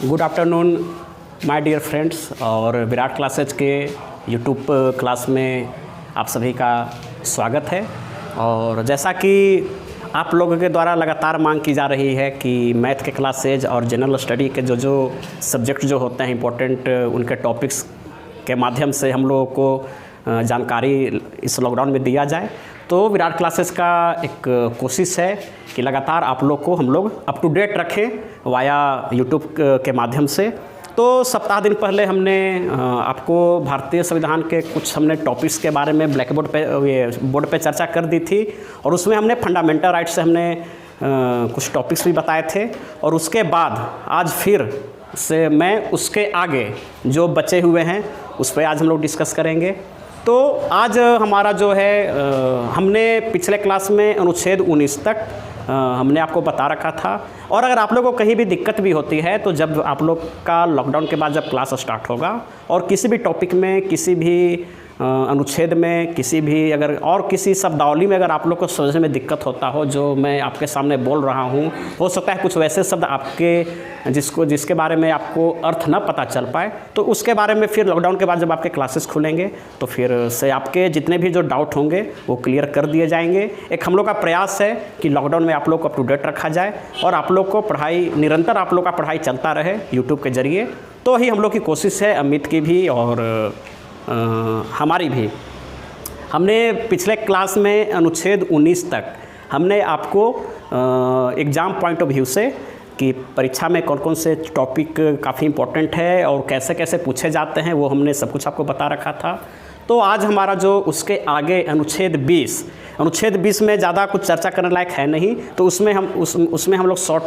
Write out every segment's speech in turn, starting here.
Good afternoon my dear friends. और Virat classes के YouTube class में आप सभी का स्वागत है। और जैसा कि आप लोगों के द्वारा लगातार मांग की जा रही है कि मैथ के क्लासेज और जनरल स्टडी के जो सब्जेक्ट जो होते हैं इम्पोर्टेंट, उनके टॉपिक्स के माध्यम से हम लोगों को जानकारी इस लॉकडाउन में दिया जाए। तो विराट क्लासेस का एक कोशिश है कि लगातार आप लोग को हम लोग अप टू डेट रखें वाया यूट्यूब के माध्यम से। तो सप्ताह दिन पहले हमने आपको भारतीय संविधान के कुछ हमने टॉपिक्स के बारे में ब्लैक बोर्ड पे चर्चा कर दी थी, और उसमें हमने फंडामेंटल राइट्स से हमने कुछ टॉपिक्स भी बताए थे। और उसके बाद आज फिर से मैं उसके आगे जो बचे हुए हैं उस पर आज हम लोग डिस्कस करेंगे। तो आज हमारा जो है हमने पिछले क्लास में अनुच्छेद 19 तक हमने आपको बता रखा था। और अगर आप लोगों को कहीं भी दिक्कत भी होती है तो जब आप लोग का लॉकडाउन के बाद जब क्लास स्टार्ट होगा और किसी भी टॉपिक में, किसी भी अनुच्छेद में, किसी भी अगर और किसी शब्दावली में अगर आप लोग को समझने में दिक्कत होता हो, जो मैं आपके सामने बोल रहा हूँ, हो सकता है कुछ वैसे शब्द आपके जिसके बारे में आपको अर्थ न पता चल पाए, तो उसके बारे में फिर लॉकडाउन के बाद जब आपके क्लासेस खुलेंगे तो फिर से आपके जितने भी जो डाउट होंगे वो क्लियर कर दिए जाएंगे। एक हम लोग का प्रयास है कि लॉकडाउन में आप लोग को अप टू डेट रखा जाए और आप लोग को पढ़ाई निरंतर आप लोग का पढ़ाई चलता रहे यूट्यूब के ज़रिए। तो ही हम लोग की कोशिश है, अमित की भी और हमारी भी। हमने पिछले क्लास में अनुच्छेद 19 तक हमने आपको एग्ज़ाम पॉइंट ऑफ व्यू से कि परीक्षा में कौन कौन से टॉपिक काफ़ी इम्पोर्टेंट है और कैसे कैसे पूछे जाते हैं वो हमने सब कुछ आपको बता रखा था। तो आज हमारा जो उसके आगे अनुच्छेद 20 में ज़्यादा कुछ चर्चा करने लायक है नहीं, तो उसमें हम लोग शॉर्ट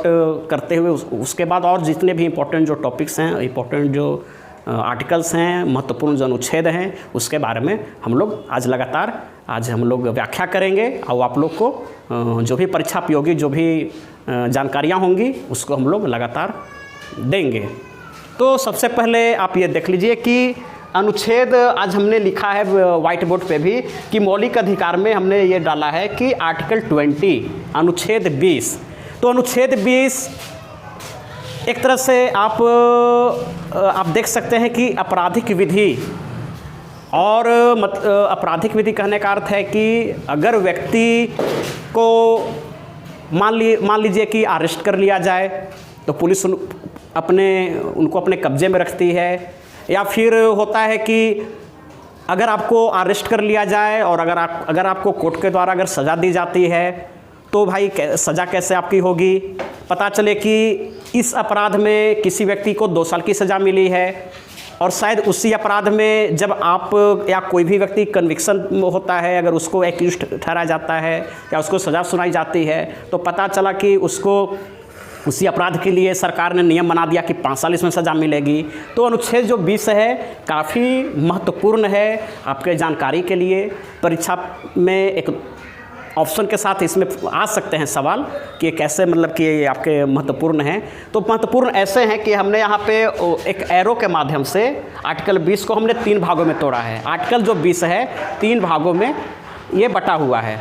करते हुए उसके बाद और जितने भी इम्पोर्टेंट जो टॉपिक्स हैं, इम्पोर्टेंट जो आर्टिकल्स हैं, महत्वपूर्ण जो अनुच्छेद हैं, उसके बारे में हम लोग आज हम लोग व्याख्या करेंगे। और आप लोग को जो भी परीक्षा उपयोगी जो भी जानकारियाँ होंगी उसको हम लोग लगातार देंगे। तो सबसे पहले आप ये देख लीजिए कि अनुच्छेद आज हमने लिखा है वाइट बोर्ड पे भी कि मौलिक अधिकार में हमने ये डाला है कि आर्टिकल 20 अनुच्छेद 20। तो अनुच्छेद 20 एक तरह से आप देख सकते हैं कि आपराधिक विधि और आपराधिक विधि कहने का अर्थ है कि अगर व्यक्ति को मान लीजिए कि अरेस्ट कर लिया जाए तो पुलिस उनको अपने कब्जे में रखती है, या फिर होता है कि अगर आपको अरेस्ट कर लिया जाए और अगर आपको कोर्ट के द्वारा अगर सज़ा दी जाती है तो भाई सज़ा कैसे आपकी होगी। पता चले कि इस अपराध में किसी व्यक्ति को 2 साल की सज़ा मिली है और शायद उसी अपराध में जब आप या कोई भी व्यक्ति कन्विक्शन होता है, अगर उसको एक्यूज्ड ठहराया जाता है या उसको सज़ा सुनाई जाती है, तो पता चला कि उसको उसी अपराध के लिए सरकार ने नियम बना दिया कि 5 साल इसमें सज़ा मिलेगी। तो अनुच्छेद जो 20 है काफ़ी महत्वपूर्ण है आपके जानकारी के लिए। परीक्षा में एक ऑप्शन के साथ इसमें आ सकते हैं सवाल कि कैसे, मतलब कि ये आपके महत्वपूर्ण हैं। तो महत्वपूर्ण ऐसे हैं कि हमने यहाँ पे एक एरो के माध्यम से आर्टिकल 20 को हमने 3 भागों में तोड़ा है। आर्टिकल जो 20 है 3 भागों में ये बटा हुआ है,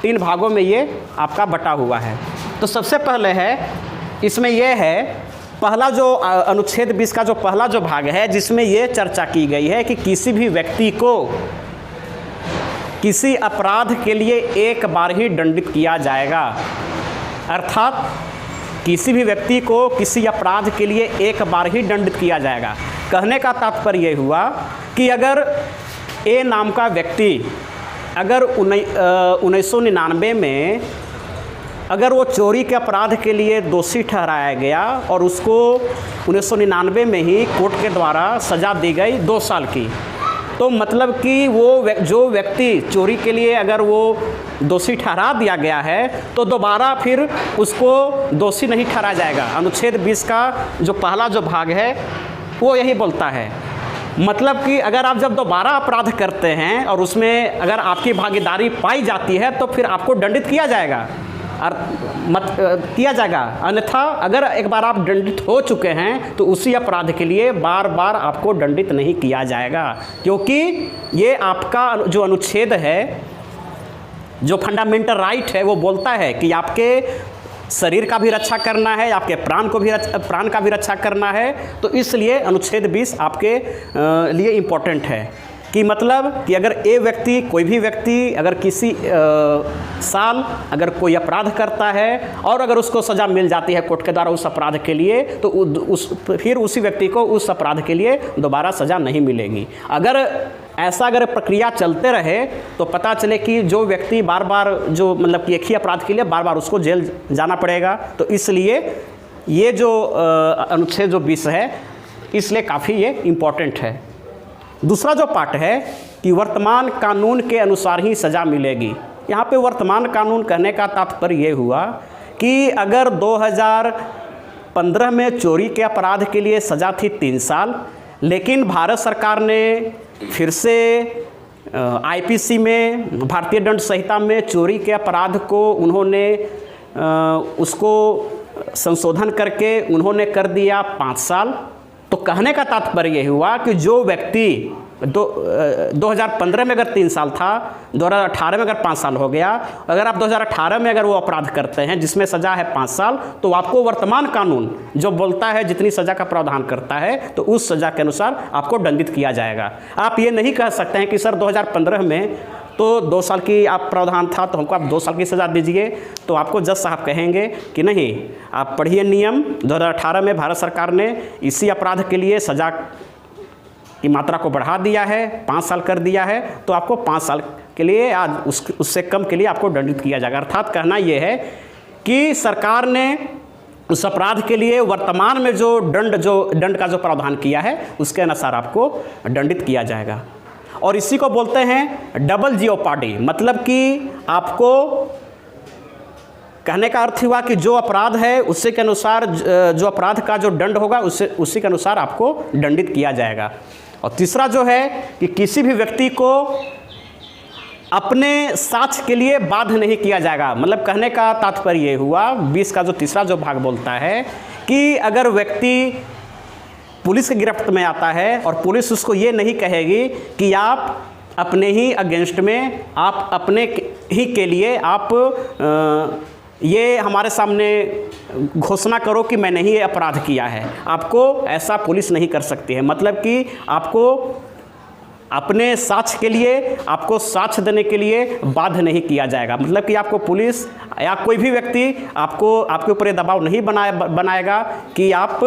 3 भागों में ये आपका बटा हुआ है। तो सबसे पहले है इसमें यह है पहला जो अनुच्छेद 20 का जो पहला जो भाग है, जिसमें ये चर्चा की गई है कि किसी भी व्यक्ति को किसी अपराध के लिए एक बार ही दंडित किया जाएगा। अर्थात किसी भी व्यक्ति को किसी अपराध के लिए एक बार ही दंडित किया जाएगा। कहने का तात्पर्य यह हुआ कि अगर ए नाम का व्यक्ति अगर 1999 में अगर वो चोरी के अपराध के लिए दोषी ठहराया गया और उसको 1999 में ही कोर्ट के द्वारा सज़ा दी गई 2 साल की, तो मतलब कि वो जो व्यक्ति चोरी के लिए अगर वो दोषी ठहरा दिया गया है तो दोबारा फिर उसको दोषी नहीं ठहराया जाएगा। अनुच्छेद 20 का जो पहला जो भाग है वो यही बोलता है। मतलब कि अगर आप जब दोबारा अपराध करते हैं और उसमें अगर आपकी भागीदारी पाई जाती है तो फिर आपको दंडित किया जाएगा अन्यथा अगर एक बार आप दंडित हो चुके हैं तो उसी अपराध के लिए बार बार आपको दंडित नहीं किया जाएगा, क्योंकि ये आपका जो अनुच्छेद है, जो फंडामेंटल राइट है, वो बोलता है कि आपके शरीर का भी रक्षा करना है, आपके प्राण का भी रक्षा करना है। तो इसलिए अनुच्छेद 20 आपके लिए इम्पोर्टेंट है कि मतलब कि अगर कोई भी व्यक्ति अगर किसी साल अगर कोई अपराध करता है और अगर उसको सज़ा मिल जाती है कोर्ट के द्वारा उस अपराध के लिए, तो फिर उसी व्यक्ति को उस अपराध के लिए दोबारा सज़ा नहीं मिलेगी। अगर प्रक्रिया चलते रहे तो पता चले कि जो व्यक्ति बार बार जो मतलब कि एक ही अपराध के लिए बार बार उसको जेल जाना पड़ेगा। तो इसलिए ये जो अनुच्छेद जो 20 है इसलिए काफ़ी ये इम्पोर्टेंट है। दूसरा जो पार्ट है कि वर्तमान कानून के अनुसार ही सज़ा मिलेगी। यहाँ पे वर्तमान कानून कहने का तात्पर्य ये हुआ कि अगर 2015 में चोरी के अपराध के लिए सज़ा थी 3 साल, लेकिन भारत सरकार ने फिर से आईपीसी में, भारतीय दंड संहिता में चोरी के अपराध को उन्होंने उसको संशोधन करके उन्होंने कर दिया 5 साल। तो कहने का तात्पर्य ये हुआ कि जो व्यक्ति 2015 में अगर 3 साल था, 2018 में अगर 5 साल हो गया, अगर आप 2018 में अगर वो अपराध करते हैं जिसमें सज़ा है 5 साल, तो आपको वर्तमान कानून जो बोलता है जितनी सज़ा का प्रावधान करता है तो उस सज़ा के अनुसार आपको दंडित किया जाएगा। आप ये नहीं कह सकते हैं कि सर 2015 में तो 2 साल की आप प्रावधान था तो हमको आप 2 साल की सज़ा दीजिए। तो आपको जज साहब कहेंगे कि नहीं, आप पढ़िए नियम, 2018 में भारत सरकार ने इसी अपराध के लिए सज़ा की मात्रा को बढ़ा दिया है, 5 साल कर दिया है, तो आपको 5 साल के लिए आज उससे कम के लिए आपको दंडित किया जाएगा। अर्थात कहना यह है कि सरकार ने उस अपराध के लिए वर्तमान में जो दंड का जो प्रावधान किया है उसके अनुसार आपको दंडित किया जाएगा। और इसी को बोलते हैं डबल जीओपार्डी। मतलब कि आपको कहने का अर्थ हुआ कि जो अपराध है उसी के अनुसार जो अपराध का जो दंड होगा उसी के अनुसार आपको दंडित किया जाएगा। और तीसरा जो है कि किसी भी व्यक्ति को अपने साक्ष्य के लिए बाध्य नहीं किया जाएगा। मतलब कहने का तात्पर्य ये हुआ 20 का जो तीसरा जो भाग बोलता है कि अगर व्यक्ति पुलिस के गिरफ्त में आता है और पुलिस उसको ये नहीं कहेगी कि आप अपने ही अगेंस्ट में, आप अपने ही के लिए आप ये हमारे सामने घोषणा करो कि मैंने ही ये अपराध किया है। आपको ऐसा पुलिस नहीं कर सकती है। मतलब कि आपको अपने साक्ष्य के लिए, आपको साक्ष्य देने के लिए बाध्य नहीं किया जाएगा। मतलब कि आपको पुलिस या कोई भी व्यक्ति आपके ऊपर दबाव नहीं बनाएगा कि आप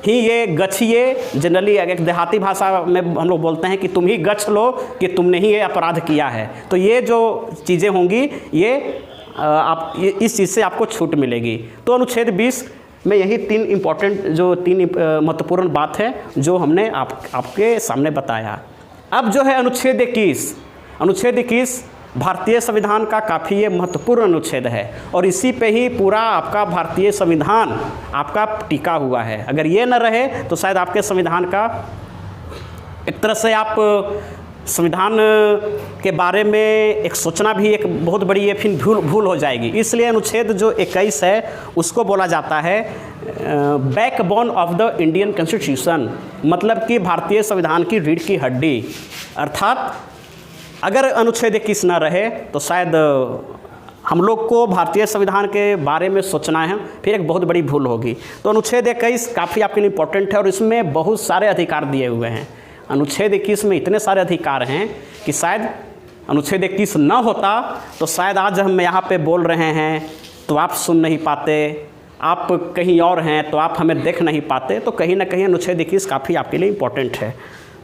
ही ये गछिए। जनरली एक देहाती भाषा में हम लोग बोलते हैं कि तुम ही गछ लो कि तुमने ही ये अपराध किया है। तो ये जो चीज़ें होंगी ये इस चीज़ से आपको छूट मिलेगी। तो अनुच्छेद 20 में यही 3 महत्वपूर्ण बात है जो हमने आपके सामने बताया। अब जो है अनुच्छेद 21 भारतीय संविधान का काफ़ी ये महत्वपूर्ण अनुच्छेद है और इसी पे ही पूरा आपका भारतीय संविधान आपका टिका हुआ है। अगर ये न रहे तो शायद आपके संविधान का एक तरह से आप संविधान के बारे में एक सोचना भी एक बहुत बड़ी ये फिर भूल हो जाएगी। इसलिए अनुच्छेद जो 21 है उसको बोला जाता है backbone of the Indian constitution. मतलब कि भारतीय संविधान की रीढ़ की हड्डी। अर्थात अगर अनुच्छेद 21 न रहे तो शायद हम लोग को भारतीय संविधान के बारे में सोचना है फिर एक बहुत बड़ी भूल होगी। तो अनुच्छेद 21 काफ़ी आपके लिए इम्पोर्टेंट है और इसमें बहुत सारे अधिकार दिए हुए हैं। अनुच्छेद 21 में इतने सारे अधिकार हैं कि शायद अनुच्छेद 21 न होता तो शायद आज हम यहाँ पे बोल रहे हैं तो आप सुन नहीं पाते, आप कहीं और हैं तो आप हमें देख नहीं पाते। तो कहीं ना कहीं अनुच्छेद 21 काफ़ी आपके लिए इम्पोर्टेंट है।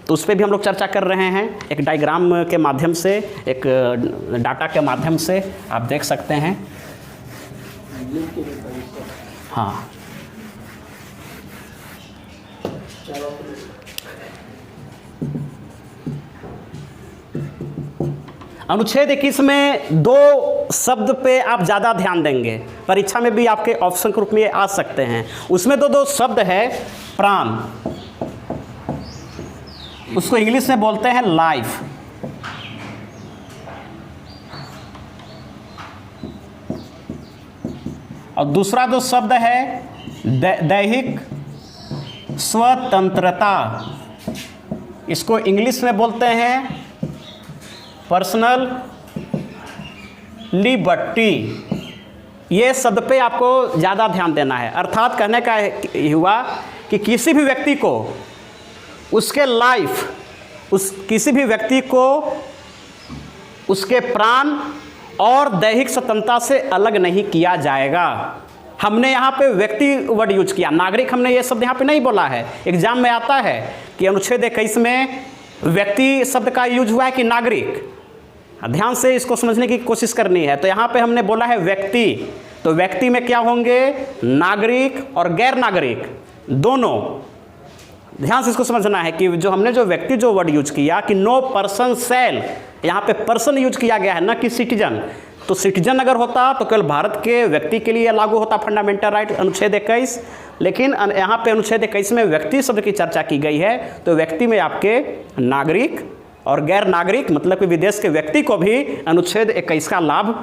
तो उस पर भी हम लोग चर्चा कर रहे हैं एक डायग्राम के माध्यम से, एक डाटा के माध्यम से आप देख सकते हैं। हाँ, अनुच्छेद 21 में 2 शब्द पे आप ज़्यादा ध्यान देंगे। परीक्षा में भी आपके ऑप्शन के रूप में आ सकते हैं। उसमें 2 शब्द है प्राण, उसको इंग्लिश में बोलते हैं लाइफ। और दूसरा जो शब्द है दैहिक स्वतंत्रता, इसको इंग्लिश में बोलते हैं पर्सनल लिबर्टी। ये शब्द पे आपको ज़्यादा ध्यान देना है। अर्थात कहने का हुआ कि किसी भी व्यक्ति को उसके लाइफ, किसी भी व्यक्ति को उसके प्राण और दैहिक स्वतंत्रता से अलग नहीं किया जाएगा। हमने यहाँ पे व्यक्ति वर्ड यूज किया, नागरिक हमने ये शब्द यहाँ पे नहीं बोला है। एग्जाम में आता है कि अनुच्छेद 21 में व्यक्ति शब्द का यूज हुआ है कि नागरिक। ध्यान से इसको समझने की कोशिश करनी है। तो यहाँ पे हमने बोला है व्यक्ति, तो व्यक्ति में क्या होंगे, नागरिक और गैर नागरिक दोनों। ध्यान से इसको समझना है कि जो हमने जो व्यक्ति जो वर्ड यूज किया कि नो पर्सन शैल, यहाँ पे पर्सन यूज किया गया है ना कि सिटीजन। तो सिटीजन अगर होता तो केवल भारत के व्यक्ति के लिए लागू होता फंडामेंटल राइट अनुच्छेद 21, लेकिन यहाँ पे अनुच्छेद 21 में व्यक्ति शब्द की चर्चा की गई है। तो व्यक्ति में आपके नागरिक और गैर नागरिक मतलब कि विदेश के व्यक्ति को भी अनुच्छेद 21 का लाभ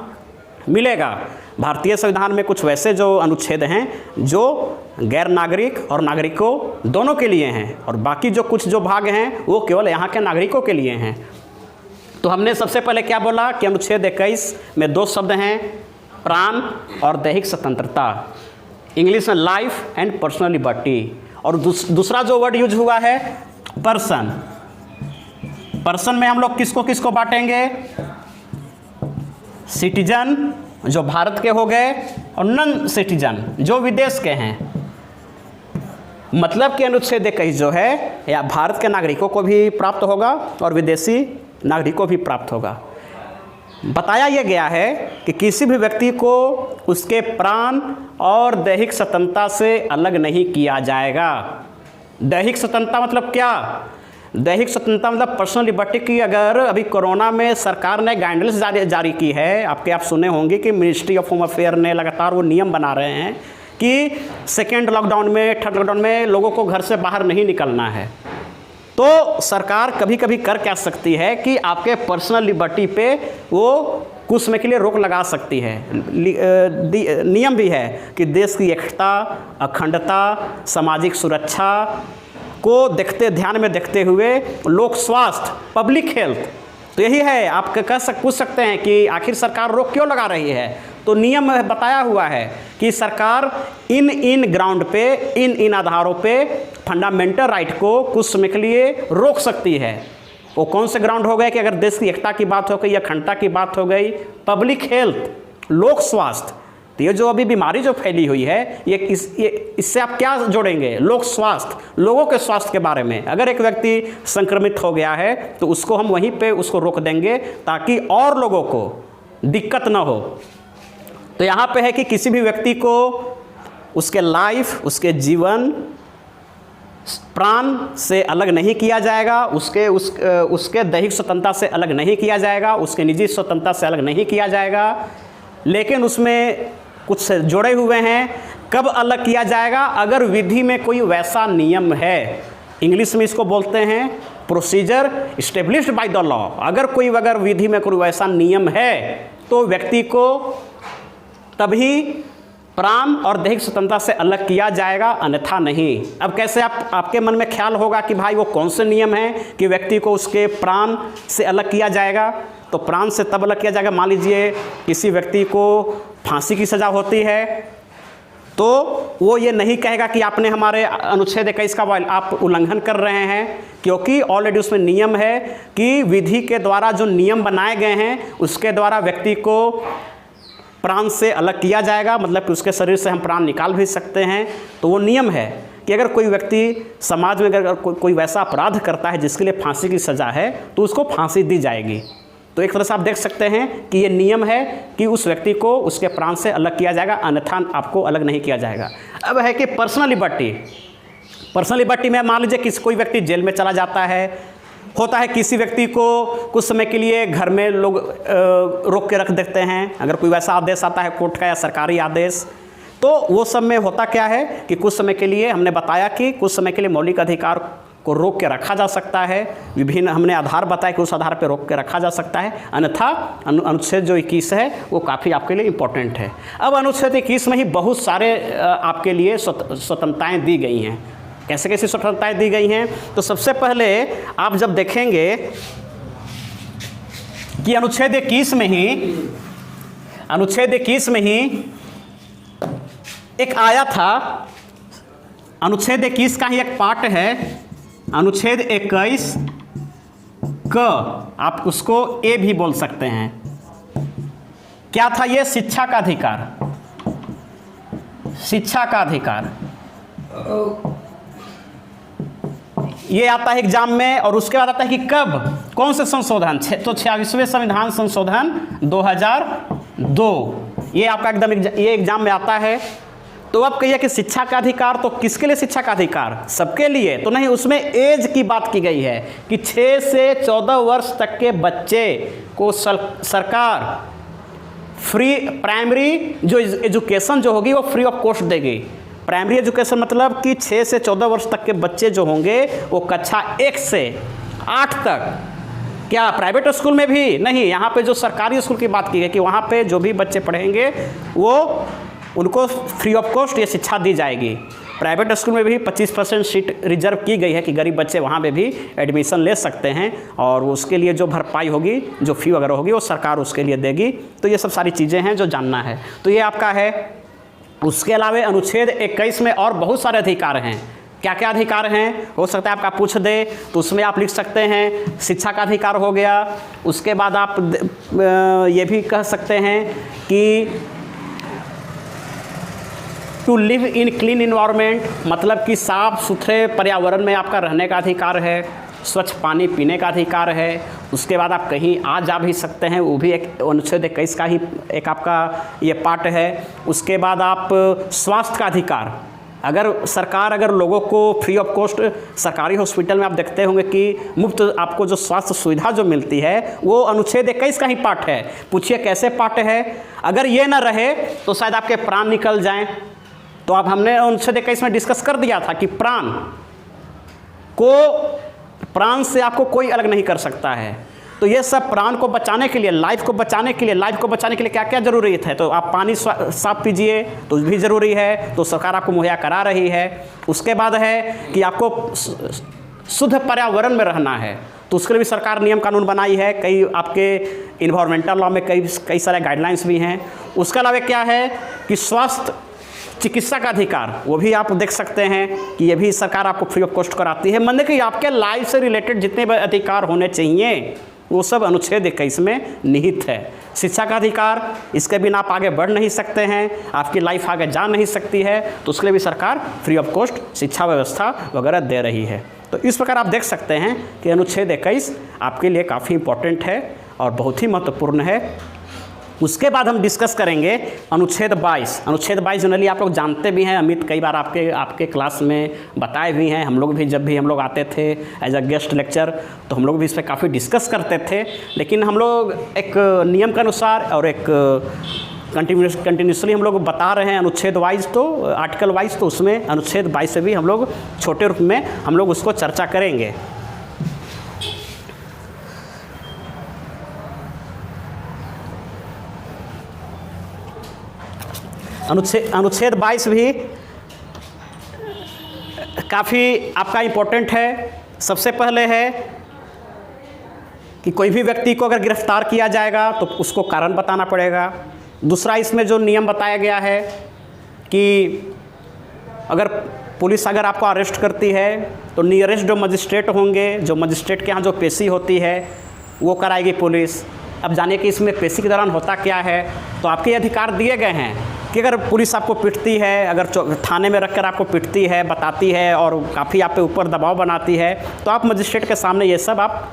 मिलेगा। भारतीय संविधान में कुछ वैसे जो अनुच्छेद हैं जो गैर नागरिक और नागरिकों दोनों के लिए हैं, और बाकी जो कुछ जो भाग हैं वो केवल यहाँ के नागरिकों के लिए हैं। तो हमने सबसे पहले क्या बोला कि अनुच्छेद 21 में दो शब्द हैं, प्राण और दैहिक स्वतंत्रता, इंग्लिश में लाइफ एंड पर्सनल लिबर्टी। और दूसरा जो वर्ड यूज हुआ है पर्सन। पर्सन में हम लोग किसको किसको बांटेंगे, सिटीजन जो भारत के हो गए और नॉन सिटीजन जो विदेश के हैं। मतलब कि अनुच्छेद 21 जो है या भारत के नागरिकों को भी प्राप्त होगा और विदेशी नागरिकों भी प्राप्त होगा। बताया यह गया है कि किसी भी व्यक्ति को उसके प्राण और दैहिक स्वतंत्रता से अलग नहीं किया जाएगा। दैहिक स्वतंत्रता मतलब क्या, दैहिक स्वतंत्रता मतलब पर्सनल लिबर्टी की। अगर अभी कोरोना में सरकार ने गाइडलाइंस जारी की है, आप सुने होंगे कि मिनिस्ट्री ऑफ होम अफेयर ने लगातार वो नियम बना रहे हैं कि सेकेंड लॉकडाउन में, थर्ड लॉकडाउन में लोगों को घर से बाहर नहीं निकलना है। तो सरकार कभी कभी कर क्या सकती है कि आपके पर्सनल लिबर्टी पे वो कुछ समय के लिए रोक लगा सकती है। नियम भी है कि देश की एकता, अखंडता, सामाजिक सुरक्षा को ध्यान में देखते हुए लोक स्वास्थ्य, पब्लिक हेल्थ, तो यही है। आप पूछ सकते हैं कि आखिर सरकार रोक क्यों लगा रही है। तो नियम में बताया हुआ है कि सरकार इन ग्राउंड पे, इन आधारों पे फंडामेंटल राइट को कुछ समय के लिए रोक सकती है। वो कौन से ग्राउंड हो गए कि अगर देश की एकता की बात हो गई, अखंडता की बात हो गई, पब्लिक हेल्थ, लोक स्वास्थ्य। तो ये जो अभी बीमारी जो फैली हुई है इससे आप क्या जोड़ेंगे, लोक स्वास्थ्य, लोगों के स्वास्थ्य के बारे में। अगर एक व्यक्ति संक्रमित हो गया है तो उसको हम वहीं पे उसको रोक देंगे ताकि और लोगों को दिक्कत ना हो। तो यहाँ पे है कि किसी भी व्यक्ति को उसके लाइफ, उसके जीवन, प्राण से अलग नहीं किया जाएगा, उसके दैहिक स्वतंत्रता से अलग नहीं किया जाएगा, उसके निजी स्वतंत्रता से अलग नहीं किया जाएगा। लेकिन उसमें कुछ जोड़े हुए हैं, कब अलग किया जाएगा, अगर विधि में कोई वैसा नियम है। इंग्लिश में इसको बोलते हैं procedure established by the law. अगर विधि में कोई वैसा नियम है तो व्यक्ति को तभी प्राण और दैहिक स्वतंत्रता से अलग किया जाएगा, अन्यथा नहीं। अब कैसे आपके मन में ख्याल होगा कि भाई वो कौन से नियम हैं कि व्यक्ति को उसके प्राण से अलग किया जाएगा। तो प्राण से तब अलग किया जाएगा, मान लीजिए किसी व्यक्ति को फांसी की सज़ा होती है तो वो ये नहीं कहेगा कि आपने हमारे अनुच्छेद 21 का आप उल्लंघन कर रहे हैं, क्योंकि ऑलरेडी उसमें नियम है कि विधि के द्वारा जो नियम बनाए गए हैं उसके द्वारा व्यक्ति को प्राण से अलग किया जाएगा। मतलब कि उसके शरीर से हम प्राण निकाल भी सकते हैं। तो वो नियम है कि अगर कोई व्यक्ति समाज में अगर कोई वैसा अपराध करता है जिसके लिए फांसी की सज़ा है तो उसको फांसी दी जाएगी। तो एक तरह से आप देख सकते हैं कि ये नियम है कि उस व्यक्ति को उसके प्राण से अलग किया जाएगा, अन्यथा आपको अलग नहीं किया जाएगा। अब है कि पर्सनल लिबर्टी। पर्सनल लिबर्टी में मान लीजिए कोई व्यक्ति जेल में चला जाता है, होता है किसी व्यक्ति को कुछ समय के लिए घर में लोग रोक के रख देते हैं। अगर कोई वैसा आदेश आता है कोर्ट का या सरकारी आदेश, तो वो सब में होता क्या है कि कुछ समय के लिए हमने बताया कि कुछ समय के लिए मौलिक अधिकार को रोक के रखा जा सकता है। विभिन्न हमने आधार बताया कि उस आधार पर रोक के रखा जा सकता है, अन्यथा अनुच्छेद जो 21 है वो काफ़ी आपके लिए इम्पोर्टेंट है। अब अनुच्छेद 21 में ही बहुत सारे आपके लिए स्वतंत्रताएँ दी गई हैं। कैसे कैसे स्वतंत्रताएँ दी गई हैं, तो सबसे पहले आप जब देखेंगे कि अनुच्छेद 21 में ही एक आया था, अनुच्छेद 21 का ही एक पार्ट है, अनुच्छेद 21 क, आप उसको ए भी बोल सकते हैं। क्या था ये? शिक्षा का अधिकार, शिक्षा का अधिकार। ये आता है एग्जाम में। और उसके बाद आता है कि कब, कौन से संशोधन? तो 26वें संविधान संशोधन 2002, ये आपका एकदम ये एग्जाम में आता है। तो अब कहिए कि शिक्षा का अधिकार, तो किसके लिए शिक्षा का अधिकार? सबके लिए तो नहीं, उसमें एज की बात की गई है कि 6 से 14 वर्ष तक के बच्चे को सरकार फ्री प्राइमरी जो एजुकेशन जो होगी वो फ्री ऑफ कॉस्ट देगी। प्राइमरी एजुकेशन मतलब कि 6 से 14 वर्ष तक के बच्चे जो होंगे वो कक्षा 1 से 8 तक, क्या प्राइवेट स्कूल में भी नहीं, यहाँ पे जो सरकारी स्कूल की बात की गई कि वहाँ पे जो भी बच्चे पढ़ेंगे वो उनको फ्री ऑफ कॉस्ट ये शिक्षा दी जाएगी। प्राइवेट स्कूल में भी 25% सीट रिजर्व की गई है कि गरीब बच्चे वहाँ पे भी एडमिशन ले सकते हैं, और उसके लिए जो भरपाई होगी, जो फ़ी वगैरह होगी वो सरकार उसके लिए देगी। तो ये सब सारी चीज़ें हैं जो जानना है। तो ये आपका है। उसके अलावा अनुच्छेद 21 में और बहुत सारे अधिकार हैं। क्या क्या अधिकार हैं? हो सकता है आपका पूछ दे, तो उसमें आप लिख सकते हैं शिक्षा का अधिकार हो गया। उसके बाद आप ये भी कह सकते हैं कि to live in clean environment, मतलब कि साफ सुथरे पर्यावरण में आपका रहने का अधिकार है। स्वच्छ पानी पीने का अधिकार है। उसके बाद आप कहीं आ जा भी सकते हैं, वो भी एक अनुच्छेद 21 का ही एक आपका ये पार्ट है। उसके बाद आप स्वास्थ्य का अधिकार, अगर लोगों को फ्री ऑफ कॉस्ट सरकारी हॉस्पिटल में आप देखते होंगे कि मुफ्त आपको जो स्वास्थ्य सुविधा जो मिलती है वो अनुच्छेद 21 का ही पार्ट है। पूछिए कैसे पार्ट है? अगर ये ना रहे तो शायद आपके प्राण निकल जाएं। तो अब हमने अनुच्छेद 21 में डिस्कस कर दिया था कि प्राण से आपको कोई अलग नहीं कर सकता है। तो ये सब प्राण को बचाने के लिए, लाइफ को बचाने के लिए क्या क्या ज़रूरी है? तो आप पानी साफ पीजिए तो भी ज़रूरी है, तो सरकार आपको मुहैया करा रही है। उसके बाद है कि आपको शुद्ध पर्यावरण में रहना है, तो उसके लिए भी सरकार नियम कानून बनाई है। कई आपके इन्वायरमेंटल लॉ में कई सारे गाइडलाइंस भी हैं। उसके अलावा क्या है कि स्वास्थ्य चिकित्सा का अधिकार, वो भी आप देख सकते हैं कि ये भी सरकार आपको फ्री ऑफ कॉस्ट कराती है। मतलब कि आपके लाइफ से रिलेटेड जितने भी अधिकार होने चाहिए वो सब अनुच्छेद 21 में निहित है। शिक्षा का अधिकार, इसके बिना आप आगे बढ़ नहीं सकते हैं, आपकी लाइफ आगे जा नहीं सकती है, तो उसके लिए भी सरकार फ्री ऑफ कॉस्ट शिक्षा व्यवस्था वगैरह दे रही है। तो इस प्रकार आप देख सकते हैं कि अनुच्छेद 21 आपके लिए काफ़ी इम्पोर्टेंट है और बहुत ही महत्वपूर्ण है। उसके बाद हम डिस्कस करेंगे अनुच्छेद 22। अनुच्छेद 22 जनरली आप लोग जानते भी हैं, अमित कई बार आपके क्लास में बताए भी हैं। हम लोग भी जब भी हम लोग आते थे एज अ गेस्ट लेक्चर, तो हम लोग भी इस पर काफ़ी डिस्कस करते थे। लेकिन हम लोग एक नियम के अनुसार और एक कंटिन्यूसली हम लोग बता रहे हैं अनुच्छेद वाइज, तो आर्टिकल वाइज, तो उसमें अनुच्छेद 22 से भी हम लोग छोटे रूप में हम लोग उसको चर्चा करेंगे। अनुच्छेद 22 भी काफ़ी आपका इम्पोर्टेंट है। सबसे पहले है कि कोई भी व्यक्ति को अगर गिरफ्तार किया जाएगा तो उसको कारण बताना पड़ेगा। दूसरा, इसमें जो नियम बताया गया है कि अगर पुलिस अगर आपको अरेस्ट करती है तो नियरेस्ट जो मजिस्ट्रेट होंगे, जो मजिस्ट्रेट के यहाँ जो पेशी होती है वो कराएगी पुलिस। अब जानिए कि इसमें पेशी के दौरान होता क्या है। तो आपके अधिकार दिए गए हैं कि अगर पुलिस आपको पिटती है, अगर थाने में रखकर आपको पिटती है, बताती है और काफ़ी आप पे ऊपर दबाव बनाती है, तो आप मजिस्ट्रेट के सामने ये सब आप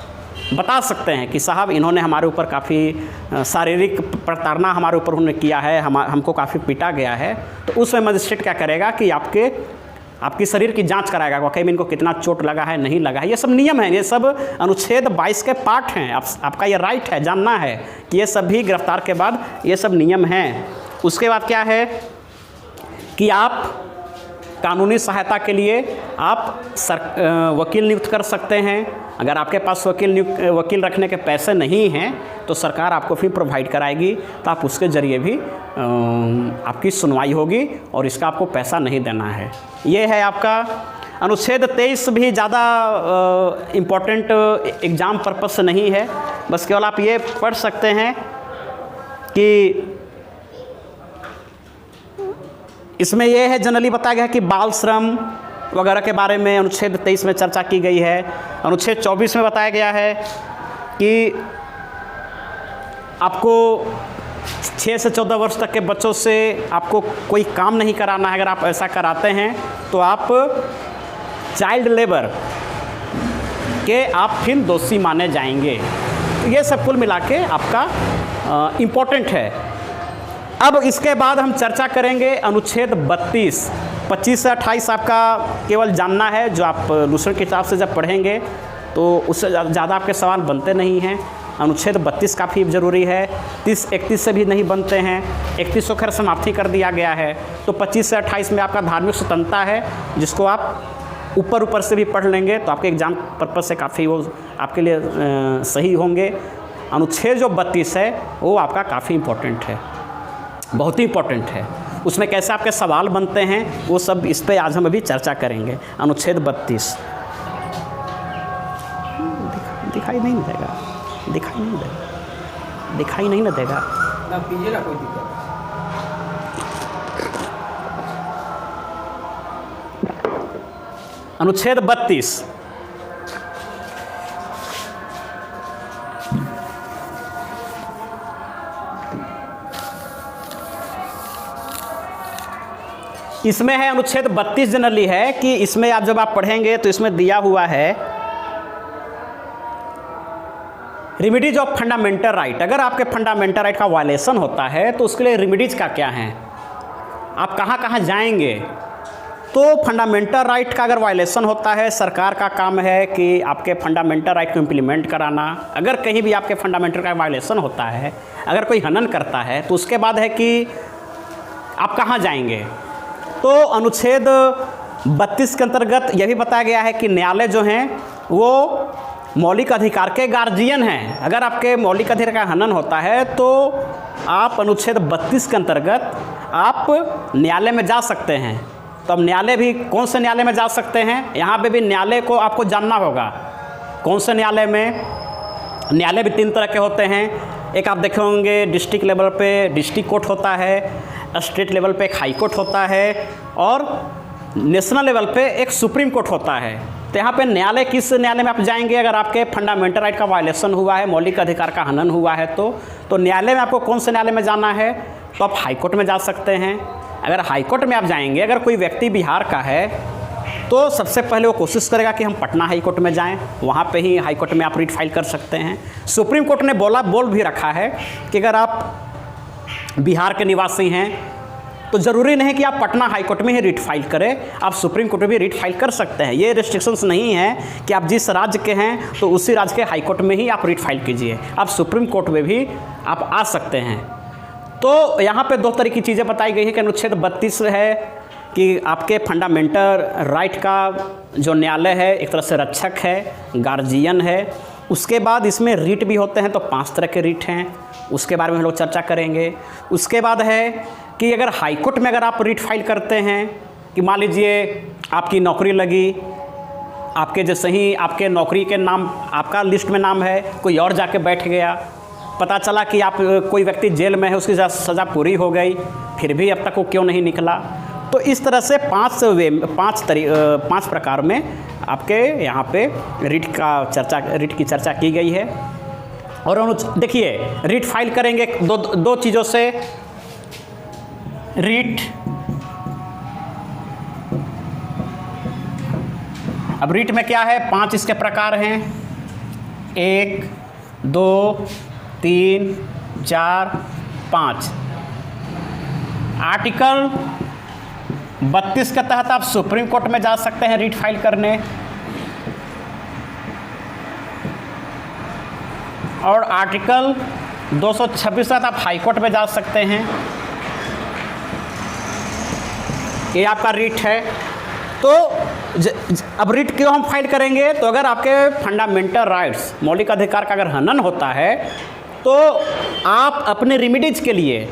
बता सकते हैं कि साहब इन्होंने हमारे ऊपर काफ़ी शारीरिक प्रताड़ना हमारे ऊपर उन्होंने किया है, हमको काफ़ी पीटा गया है। तो उसमें मजिस्ट्रेट क्या करेगा कि आपकी शरीर की जांच कराएगा, वाकई में इनको कितना चोट लगा है, नहीं लगा है। ये सब नियम है, ये सब अनुच्छेद 22 के पार्ट हैं। आपका ये राइट है, जानना है कि ये सब भी गिरफ्तार के बाद ये सब नियम हैं। उसके बाद क्या है कि आप कानूनी सहायता के लिए आप वकील नियुक्त कर सकते हैं। अगर आपके पास वकील रखने के पैसे नहीं हैं तो सरकार आपको फिर प्रोवाइड कराएगी, तो आप उसके ज़रिए भी आपकी सुनवाई होगी और इसका आपको पैसा नहीं देना है। ये है आपका अनुच्छेद 23 भी ज़्यादा इम्पोर्टेंट एग्ज़ाम पर्पस से नहीं है, बस केवल आप ये पढ़ सकते हैं कि इसमें यह है जनरली बताया गया है कि बाल श्रम वगैरह के बारे में अनुच्छेद 23 में चर्चा की गई है। अनुच्छेद 24 में बताया गया है कि आपको 6 से 14 वर्ष तक के बच्चों से आपको कोई काम नहीं कराना है। अगर आप ऐसा कराते हैं तो आप चाइल्ड लेबर के आप फिर दोषी माने जाएंगे। तो ये सब कुल मिला के आपका इम्पोर्टेंट है। अब इसके बाद हम चर्चा करेंगे अनुच्छेद 32। 25 से 28 आपका केवल जानना है, जो आप दूसरे किताब से जब पढ़ेंगे तो उससे ज़्यादा आपके सवाल बनते नहीं हैं। अनुच्छेद 32 काफ़ी ज़रूरी है। 30-31 से भी नहीं बनते हैं। 31 को खैर समाप्ति कर दिया गया है। तो 25 से 28 में आपका धार्मिक स्वतंत्रता है, जिसको आप ऊपर से भी पढ़ लेंगे तो आपके एग्ज़ाम पर्पज़ से काफ़ी वो आपके लिए सही होंगे। अनुच्छेद जो 32 है वो आपका काफ़ी इम्पोर्टेंट है, बहुत ही इम्पोर्टेंट है। उसमें कैसे आपके सवाल बनते हैं वो सब इस पे आज हम अभी चर्चा करेंगे। अनुच्छेद 32 दिखाई नहीं देगा, दिखाई नहीं देगा, दिखाई नहीं ना देगा ना कीजिए ना, कोई दिक्कत। अनुच्छेद 32 इसमें है, अनुच्छेद 32 जनरली है कि इसमें आप जब आप पढ़ेंगे तो इसमें दिया हुआ है रेमिडीज ऑफ फंडामेंटल राइट। अगर आपके फंडामेंटल राइट का वायलेशन होता है तो उसके लिए रेमिडीज का क्या है, आप कहाँ कहाँ जाएंगे। तो फंडामेंटल राइट का अगर वायलेशन होता है, सरकार का काम है कि आपके फंडामेंटल राइट को इम्प्लीमेंट कराना। अगर कहीं भी आपके फंडामेंटल का वायलेशन होता है, अगर कोई हनन करता है, तो उसके बाद है कि आप कहाँ जाएंगे। तो अनुच्छेद 32 के अंतर्गत यह भी बताया गया है कि न्यायालय जो हैं वो मौलिक अधिकार के गार्जियन हैं। अगर आपके मौलिक अधिकार का हनन होता है तो आप अनुच्छेद 32 के अंतर्गत आप न्यायालय में जा सकते हैं। तो अब न्यायालय भी कौन से न्यायालय में जा सकते हैं, यहाँ पे भी न्यायालय को आपको जानना होगा। कौन से न्यायालय में, न्यायालय भी 3 तरह के होते हैं। एक आप देखे होंगे डिस्ट्रिक्ट लेवल पे डिस्ट्रिक्ट कोर्ट होता है, स्टेट लेवल पे एक हाई कोर्ट होता है और नेशनल लेवल पे एक सुप्रीम कोर्ट होता है। तो यहाँ पे न्यायालय, किस न्यायालय में आप जाएंगे अगर आपके फंडामेंटल राइट का वायलेशन हुआ है, मौलिक अधिकार का हनन हुआ है तो न्यायालय में आपको कौन से न्यायालय में जाना है, तो आप हाई कोर्ट में जा सकते हैं। अगर हाई कोर्ट में आप जाएंगे, अगर कोई व्यक्ति बिहार का है तो सबसे पहले वो कोशिश करेगा कि हम पटना हाई कोर्ट में जाएं, वहाँ पे ही हाई कोर्ट में आप रिट फाइल कर सकते हैं। सुप्रीम कोर्ट ने बोल भी रखा है कि अगर आप बिहार के निवासी हैं तो ज़रूरी नहीं कि आप पटना हाई कोर्ट में ही रिट फाइल करें, आप सुप्रीम कोर्ट में भी रिट फाइल कर सकते हैं। ये रिस्ट्रिक्शंस नहीं है कि आप जिस राज्य के हैं तो उसी राज्य के हाई कोर्ट में ही आप रिट फाइल कीजिए, आप सुप्रीम कोर्ट में भी आप आ सकते हैं। तो यहाँ पे 2 तरह की चीज़ें बताई गई है कि अनुच्छेद 32 है कि आपके फंडामेंटल राइट का जो न्यायालय है एक तरह से रक्षक है, गार्जियन है। उसके बाद इसमें रिट भी होते हैं, तो 5 तरह के रिट हैं, उसके बारे में हम लोग चर्चा करेंगे। उसके बाद है कि अगर हाई कोर्ट में अगर आप रिट फाइल करते हैं कि मान लीजिए आपकी नौकरी लगी, आपके जैसे ही आपके नौकरी के नाम आपका लिस्ट में नाम है, कोई और जाके बैठ गया, पता चला कि आप कोई व्यक्ति जेल में है, उसकी सज़ा पूरी हो गई, फिर भी अब तक वो क्यों नहीं निकला। तो इस तरह से 5 प्रकार में आपके यहाँ पे रिट की चर्चा की गई है। और देखिए रिट फाइल करेंगे दो चीज़ों से। रिट, अब रिट में क्या है, 5 इसके प्रकार हैं, 1, 2, 3, 4, 5। आर्टिकल 32 के तहत आप सुप्रीम कोर्ट में जा सकते हैं रिट फाइल करने, और आर्टिकल 226 तहत आप हाई कोर्ट में जा सकते हैं। ये आपका रिट है। तो अब रिट क्यों हम फाइल करेंगे, तो अगर आपके फंडामेंटल राइट्स, मौलिक अधिकार का अगर हनन होता है तो आप अपने रेमिडीज के लिए,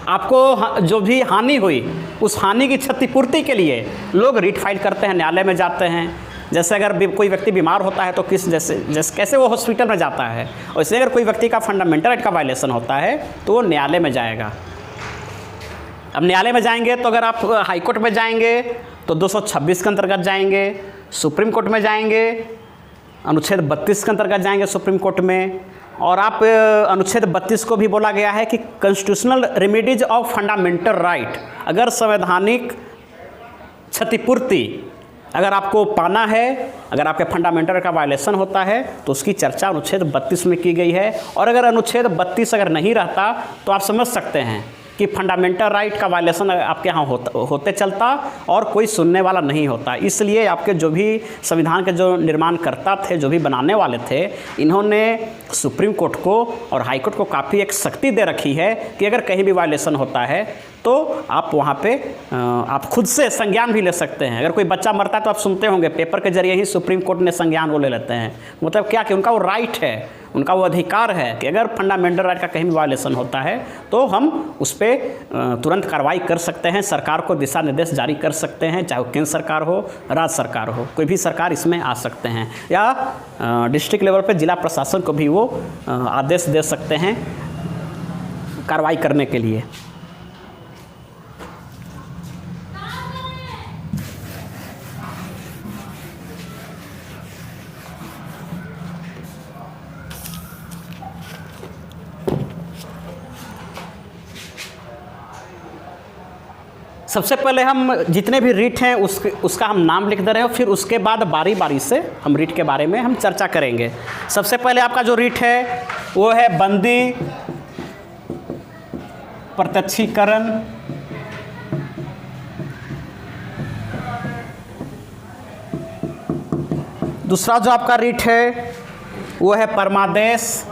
आपको जो भी हानि हुई उस हानि की क्षतिपूर्ति के लिए लोग रिट फाइल करते हैं, न्यायालय में जाते हैं। जैसे अगर कोई व्यक्ति बीमार होता है तो कैसे वो हॉस्पिटल में जाता है, वैसे अगर कोई व्यक्ति का फंडामेंटल राइट का वायलेशन होता है तो वो न्यायालय में जाएगा। अब न्यायालय में जाएंगे तो अगर आप हाई कोर्ट में जाएंगे तो 226 के अंतर्गत जाएंगे, सुप्रीम कोर्ट में जाएंगे अनुच्छेद 32 के अंतर्गत जाएंगे सुप्रीम कोर्ट में। और आप अनुच्छेद 32 को भी बोला गया है कि constitutional remedies of fundamental right, अगर संवैधानिक क्षतिपूर्ति अगर आपको पाना है, अगर आपके फंडामेंटल का वायलेशन होता है तो उसकी चर्चा अनुच्छेद 32 में की गई है। और अगर अनुच्छेद 32 अगर नहीं रहता तो आप समझ सकते हैं कि फंडामेंटल राइट का वायलेशन आपके यहाँ होते चलता और कोई सुनने वाला नहीं होता। इसलिए आपके जो भी संविधान के जो निर्माणकर्ता थे, जो भी बनाने वाले थे, इन्होंने सुप्रीम कोर्ट को और हाई कोर्ट को काफ़ी एक शक्ति दे रखी है कि अगर कहीं भी वायलेशन होता है तो आप वहाँ पे आप खुद से संज्ञान भी ले सकते हैं। अगर कोई बच्चा मरता है तो आप सुनते होंगे पेपर के जरिए ही सुप्रीम कोर्ट ने संज्ञान वो ले लेते हैं। मतलब क्या कि उनका वो राइट है, उनका वो अधिकार है कि अगर फंडामेंटल राइट का कहीं भी वायलेशन होता है तो हम उस पर तुरंत कार्रवाई कर सकते हैं, सरकार को दिशा निर्देश जारी कर सकते हैं, चाहे वो केंद्र सरकार हो, राज्य सरकार हो, कोई भी सरकार इसमें आ सकते हैं, या डिस्ट्रिक्ट लेवल पे जिला प्रशासन को भी वो आदेश दे सकते हैं कार्रवाई करने के लिए। सबसे पहले हम जितने भी रीट हैं उसका हम नाम लिख दे रहे हैं, फिर उसके बाद बारी बारी से हम रीट के बारे में हम चर्चा करेंगे। सबसे पहले आपका जो रीट है वो है बंदी प्रत्यक्षीकरण, दूसरा जो आपका रीट है वो है परमादेश,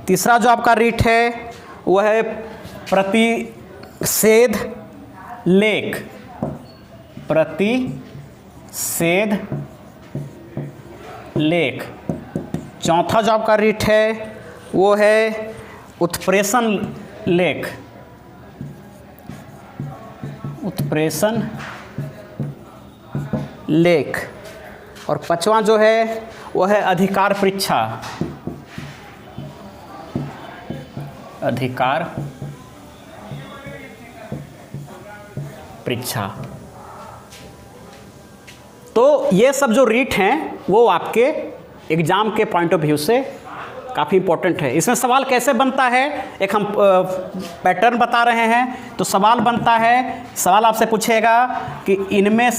तीसरा जो आपका रीट है वो है प्रतिषेध लेख, चौथा जो आपका रीट है वो है उत्प्रेषण लेख, और पांचवा जो है वो है अधिकार परीक्षा। तो ये सब जो रीट हैं वो आपके एग्ज़ाम के पॉइंट ऑफ व्यू से काफ़ी इंपॉर्टेंट है। इसमें सवाल कैसे बनता है, एक हम पैटर्न बता रहे हैं। तो सवाल बनता है, सवाल आपसे पूछेगा कि इनमें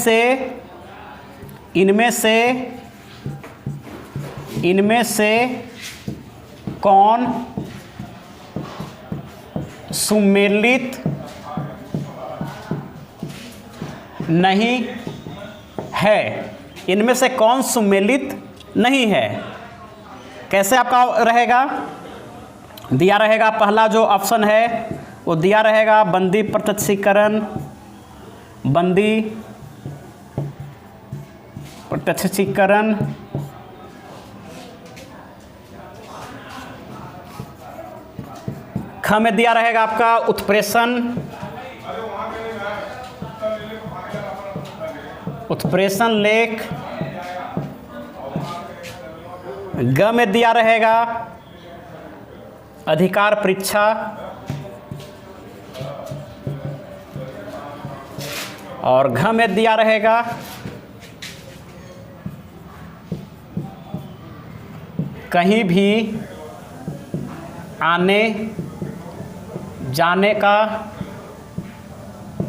से कौन सुमेलित नहीं है, इनमें से कौन सुमेलित नहीं है। कैसे आपका रहेगा, दिया रहेगा पहला जो ऑप्शन है वो दिया रहेगा बंदी प्रत्यक्षीकरण, ख में दिया रहेगा आपका उत्प्रेषण लेख, ग में दिया रहेगा अधिकार परीक्षा, और घ में दिया रहेगा कहीं भी आने जाने का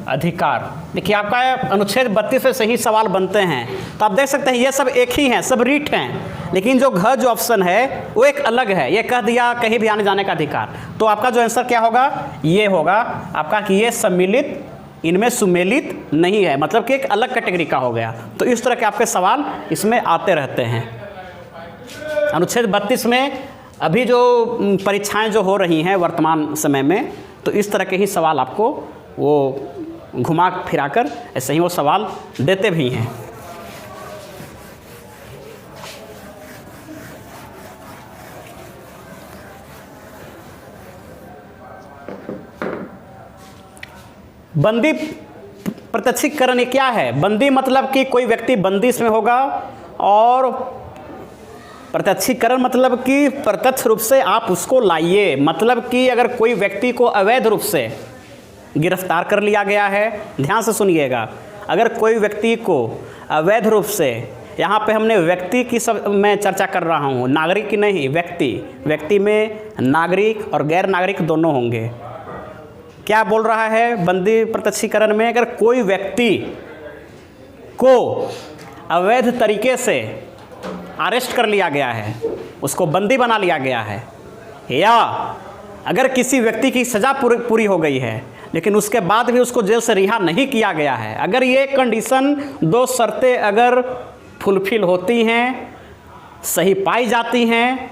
अधिकार। देखिए आपका अनुच्छेद 32 से ही सवाल बनते हैं, तो आप देख सकते हैं ये सब एक ही हैं, सब रीट हैं, लेकिन जो घ जो ऑप्शन है वो एक अलग है। ये कह दिया कहीं भी आने जाने का अधिकार, तो आपका जो आंसर क्या होगा, ये होगा आपका कि ये सम्मिलित, इनमें सुमेलित नहीं है, मतलब कि एक अलग कैटेगरी का हो गया। तो इस तरह के आपके सवाल इसमें आते रहते हैं। अनुच्छेद 32 में अभी जो परीक्षाएं जो हो रही हैं वर्तमान समय में, तो इस तरह के ही सवाल आपको वो घुमा फिराकर ऐसे ही वो सवाल देते भी हैं। बंदी प्रत्यक्षीकरण ये क्या है? बंदी मतलब कि कोई व्यक्ति बंदिश में होगा और प्रत्यक्षीकरण मतलब कि प्रत्यक्ष रूप से आप उसको लाइए। मतलब कि अगर कोई व्यक्ति को अवैध रूप से गिरफ्तार कर लिया गया है, ध्यान से सुनिएगा, अगर कोई व्यक्ति को अवैध रूप से, यहाँ पे हमने व्यक्ति की सब मैं चर्चा कर रहा हूँ, नागरिक की नहीं, व्यक्ति में नागरिक और गैर नागरिक दोनों होंगे। क्या बोल रहा है बंदी प्रत्यक्षीकरण में? अगर कोई व्यक्ति को अवैध तरीके से अरेस्ट कर लिया गया है, उसको बंदी बना लिया गया है, या अगर किसी व्यक्ति की सज़ा पूरी हो गई है लेकिन उसके बाद भी उसको जेल से रिहा नहीं किया गया है, अगर ये कंडीशन, दो शर्तें अगर फुलफिल होती हैं, सही पाई जाती हैं,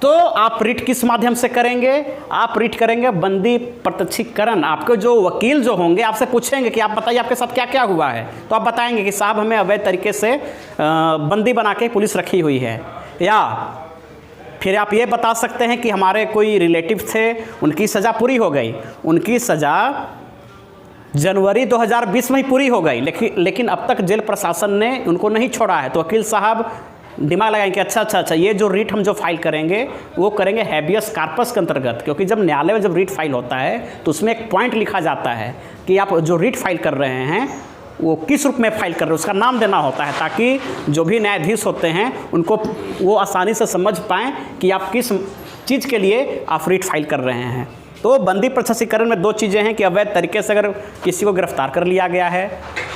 तो आप रिट किस माध्यम से करेंगे? आप रिट करेंगे बंदी प्रत्यक्षीकरण। आपके जो वकील जो होंगे आपसे पूछेंगे कि आप बताइए आपके साथ क्या क्या हुआ है, तो आप बताएंगे कि साहब हमें अवैध तरीके से बंदी बना के पुलिस रखी हुई है, या फिर आप ये बता सकते हैं कि हमारे कोई रिलेटिव थे, उनकी सज़ा पूरी हो गई, उनकी सज़ा जनवरी 2020 में ही पूरी हो गई, लेकिन अब तक जेल प्रशासन ने उनको नहीं छोड़ा है। तो वकील साहब दिमाग लगाएंगे, अच्छा, ये जो रिट हम जो फाइल करेंगे वो करेंगे हैबियस कार्पस के अंतर्गत, क्योंकि जब न्यायालय में जब रिट फाइल होता है तो उसमें एक पॉइंट लिखा जाता है कि आप जो रिट फाइल कर रहे हैं वो किस रूप में फाइल कर रहे हैं, उसका नाम देना होता है, ताकि जो भी न्यायाधीश होते हैं उनको वो आसानी से समझ पाएँ कि आप किस चीज़ के लिए आप रिट फाइल कर रहे हैं। तो बंदी प्रत्यक्षीकरण में दो चीज़ें हैं कि अवैध तरीके से अगर किसी को गिरफ्तार कर लिया गया है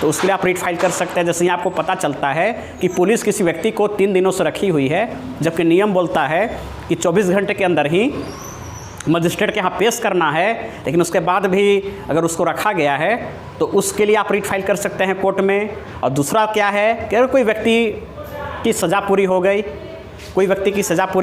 तो उसके लिए आप रिट फाइल कर सकते हैं। जैसे यहाँ आपको पता चलता है कि पुलिस किसी व्यक्ति को 3 दिनों से रखी हुई है, जबकि नियम बोलता है कि 24 घंटे के अंदर ही मजिस्ट्रेट के यहाँ पेश करना है, लेकिन उसके बाद भी अगर उसको रखा गया है तो उसके लिए आप रिट फाइल कर सकते हैं कोर्ट में। और दूसरा क्या है कि अगर कोई व्यक्ति की सज़ा पूरी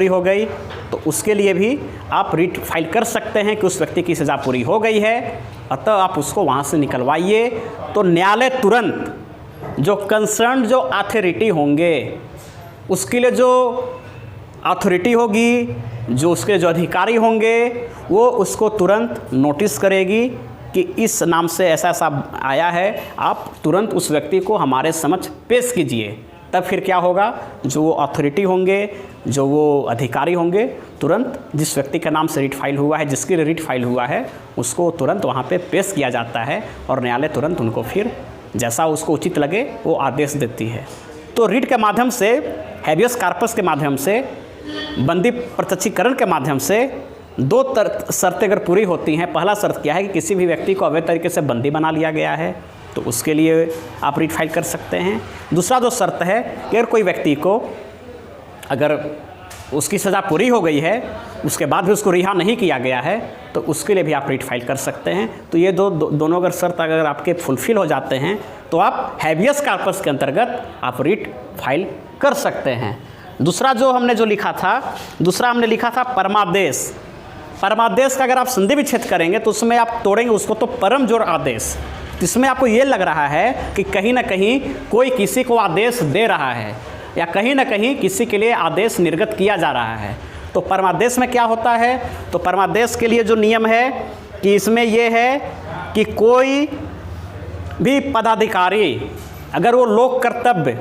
हो गई, तो उसके लिए भी आप रिट फाइल कर सकते हैं कि उस व्यक्ति की सज़ा पूरी हो गई है, अतः आप उसको वहाँ से निकलवाइए। तो न्यायालय तुरंत जो कंसर्न जो अथॉरिटी होंगे, उसके लिए जो अथॉरिटी होगी, जो उसके जो अधिकारी होंगे, वो उसको तुरंत नोटिस करेगी कि इस नाम से ऐसा ऐसा आया है, आप तुरंत उस व्यक्ति को हमारे समक्ष पेश कीजिए। तब फिर क्या होगा, जो वो अथॉरिटी होंगे, जो वो अधिकारी होंगे, तुरंत जिस व्यक्ति का नाम से रिट फाइल हुआ है, जिसके लिए रिट फाइल हुआ है, उसको तुरंत वहाँ पे पेश किया जाता है और न्यायालय तुरंत उनको फिर जैसा उसको उचित लगे वो आदेश देती है। तो रिट के माध्यम से, हैबियस कार्पस के माध्यम से, बंदी प्रत्यक्षीकरण के माध्यम से दो शर्तें अगर पूरी होती हैं। पहला शर्त क्या है कि किसी भी व्यक्ति को अवैध तरीके से बंदी बना लिया गया है तो उसके लिए आप रिट फाइल कर सकते हैं। दूसरा जो शर्त है कि अगर कोई व्यक्ति को अगर उसकी सज़ा पूरी हो गई है, उसके बाद भी उसको रिहा नहीं किया गया है, तो उसके लिए भी आप रिट फाइल कर सकते हैं। तो ये दोनों अगर शर्त अगर आपके फुलफिल हो जाते हैं तो आप हैबियस कार्पस के अंतर्गत आप रिट फाइल कर सकते हैं। दूसरा जो हमने लिखा था परमादेश। परमादेश का अगर आप संधि विच्छेद करेंगे तो उसमें आप तोड़ेंगे उसको तो परम जोर आदेश। इसमें आपको ये लग रहा है कि कहीं ना कहीं कोई किसी को आदेश दे रहा है या कहीं ना कहीं किसी के लिए आदेश निर्गत किया जा रहा है। तो परमादेश में क्या होता है? तो परमादेश के लिए जो नियम है कि इसमें ये है कि कोई भी पदाधिकारी अगर वो लोक कर्तव्य,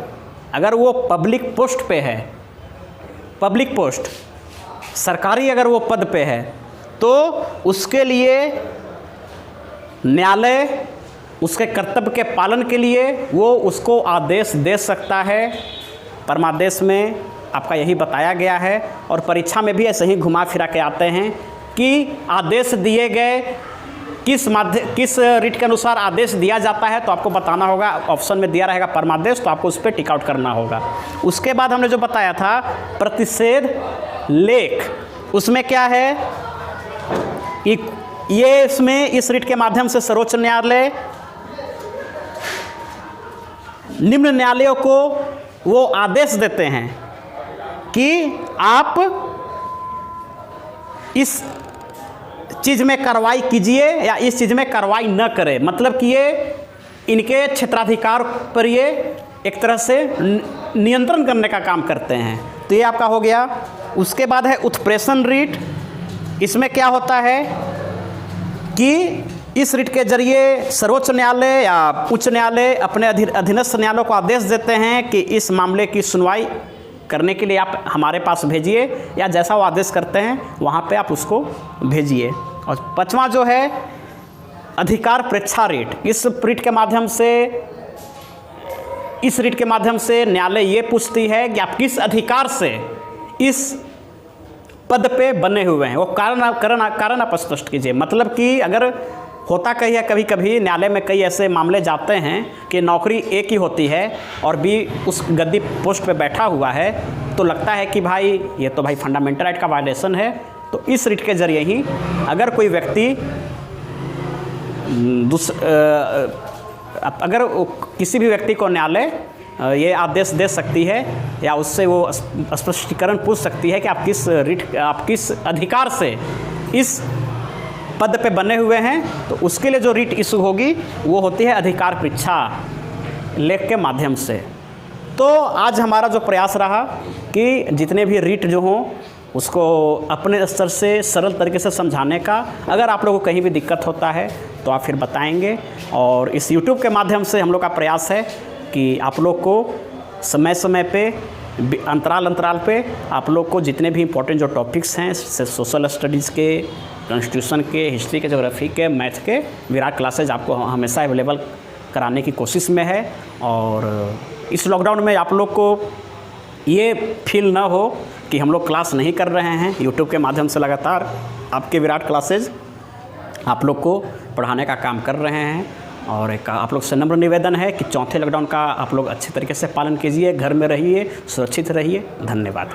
अगर वो पब्लिक पोस्ट पे है, पब्लिक पोस्ट सरकारी अगर वो पद पे है, तो उसके लिए न्यायालय उसके कर्तव्य के पालन के लिए वो उसको आदेश दे सकता है। परमादेश में आपका यही बताया गया है और परीक्षा में भी ऐसे ही घुमा फिरा के आते हैं कि आदेश दिए गए किस रिट के अनुसार आदेश दिया जाता है, तो आपको बताना होगा। ऑप्शन में दिया रहेगा परमादेश, तो आपको उस पर टिक आउट करना होगा। उसके बाद हमने जो बताया था प्रतिषेध लेख, उसमें क्या है कि ये इसमें इस रिट के माध्यम से सर्वोच्च न्यायालय निम्न न्यायालयों को वो आदेश देते हैं कि आप इस चीज़ में कार्रवाई कीजिए या इस चीज़ में कार्रवाई न करें। मतलब कि ये इनके क्षेत्राधिकार पर ये एक तरह से नियंत्रण करने का काम करते हैं। तो ये आपका हो गया। उसके बाद है उत्प्रेषण रिट। इसमें क्या होता है कि इस रिट के जरिए सर्वोच्च न्यायालय या उच्च न्यायालय अपने अधीनस्थ न्यायालयों को आदेश देते हैं कि इस मामले की सुनवाई करने के लिए आप हमारे पास भेजिए, या जैसा वो आदेश करते हैं वहाँ पे आप उसको भेजिए। और 5वां जो है अधिकार परीक्षा रीट, इस रीट के माध्यम से न्यायालय ये पूछती है कि आप किस अधिकार से इस पद पे बने हुए हैं, वो कारण आप स्पष्ट कीजिए। मतलब कि अगर होता कहीं है, कभी कभी न्यायालय में कई ऐसे मामले जाते हैं कि नौकरी एक ही होती है और भी उस गद्दी पोस्ट पे बैठा हुआ है, तो लगता है कि भाई ये तो भाई फंडामेंटल राइट का वायलेशन है। तो इस रीट के जरिए ही अगर कोई व्यक्ति अगर किसी भी व्यक्ति को न्यायालय ये आदेश दे सकती है या उससे वो स्पष्टीकरण पूछ सकती है कि आप किस अधिकार से इस पद पे बने हुए हैं, तो उसके लिए जो रीट इशू होगी वो होती है अधिकार परीक्षा लेख के माध्यम से। तो आज हमारा जो प्रयास रहा कि जितने भी रीट जो हों उसको अपने स्तर से सरल तरीके से समझाने का। अगर आप लोगों को कहीं भी दिक्कत होता है तो आप फिर बताएंगे, और इस YouTube के माध्यम से हम लोग का प्रयास है कि आप लोग को समय समय पे अंतराल पे आप लोग को जितने भी इम्पोर्टेंट जो टॉपिक्स हैं, सोशल स्टडीज़ के, कॉन्स्टिट्यूशन के, हिस्ट्री के, ज्योग्राफी के, मैथ के, विराट क्लासेज आपको हमेशा अवेलेबल कराने की कोशिश में है। और इस लॉकडाउन में आप लोग को ये फील ना हो कि हम लोग क्लास नहीं कर रहे हैं। यूट्यूब के माध्यम से लगातार आपके विराट क्लासेज आप लोग को पढ़ाने का काम कर रहे हैं। और एक आप लोग से नम्र निवेदन है कि चौथे लॉकडाउन का आप लोग अच्छे तरीके से पालन कीजिए, घर में रहिए, सुरक्षित रहिए। धन्यवाद।